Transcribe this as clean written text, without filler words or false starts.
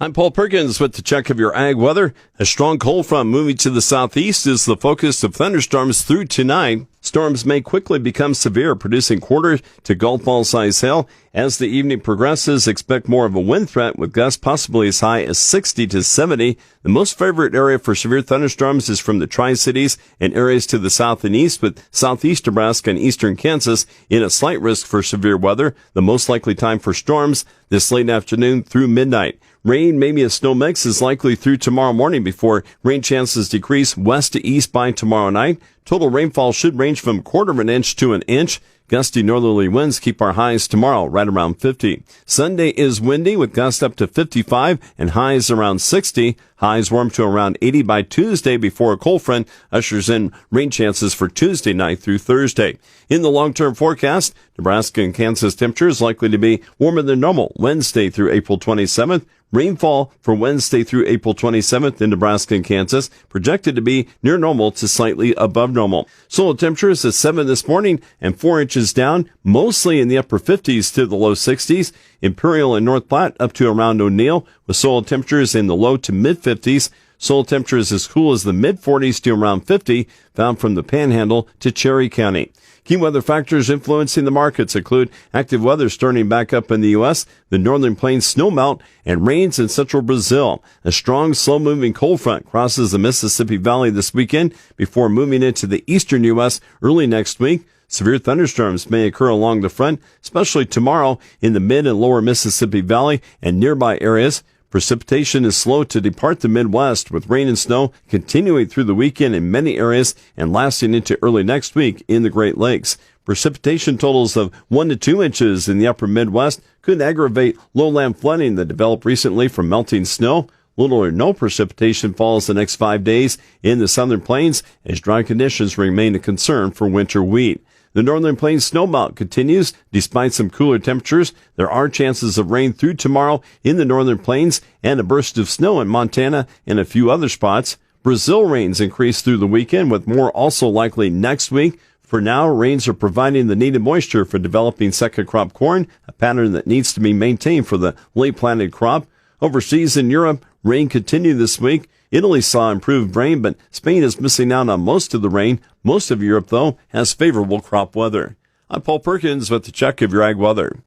I'm Paul Perkins with the check of your ag weather. A strong cold front moving to the southeast is the focus of thunderstorms through tonight. Storms may quickly become severe, producing quarter to golf ball size hail. As the evening progresses, expect more of a wind threat with gusts possibly as high as 60 to 70. The most favorite area for severe thunderstorms is from the Tri-Cities and areas to the south and east, with southeast Nebraska and eastern Kansas in a slight risk for severe weather. The most likely time for storms this late afternoon through midnight. Rain, maybe a snow mix, is likely through tomorrow morning before rain chances decrease west to east by tomorrow night. Total rainfall should range from 1/4 of an inch to an inch. Gusty northerly winds keep our highs tomorrow right around 50. Sunday is windy with gusts up to 55 and highs around 60. Highs warm to around 80 by Tuesday before a cold front ushers in rain chances for Tuesday night through Thursday. In the long-term forecast, Nebraska and Kansas temperatures likely to be warmer than normal Wednesday through April 27th. Rainfall for Wednesday through April 27th in Nebraska and Kansas projected to be near normal to slightly above normal. Soil temperatures at 7 this morning and 4 inches down, mostly in the upper 50s to the low 60s. Imperial and North Platte up to around O'Neill with soil temperatures in the low to mid 50s. Soil temperatures as cool as the mid 40s to around 50, found from the Panhandle to Cherry County. Key weather factors influencing the markets include active weather starting back up in the U.S., the northern plains snowmelt, and rains in central Brazil. A strong, slow-moving cold front crosses the Mississippi Valley this weekend before moving into the eastern U.S. early next week. Severe thunderstorms may occur along the front, especially tomorrow in the mid and lower Mississippi Valley and nearby areas. Precipitation is slow to depart the Midwest, with rain and snow continuing through the weekend in many areas and lasting into early next week in the Great Lakes. Precipitation totals of 1 to 2 inches in the upper Midwest could aggravate lowland flooding that developed recently from melting snow. Little or no precipitation falls the next 5 days in the southern plains as dry conditions remain a concern for winter wheat. The northern plains snowmelt continues despite some cooler temperatures. There are chances of rain through tomorrow in the northern plains and a burst of snow in Montana and a few other spots. Brazil rains increase through the weekend, with more also likely next week. For now, rains are providing the needed moisture for developing second crop corn, a pattern that needs to be maintained for the late planted crop. Overseas in Europe, rain continued this week. Italy saw improved rain, but Spain is missing out on most of the rain. Most of Europe, though, has favorable crop weather. I'm Paul Perkins with the check of your ag weather.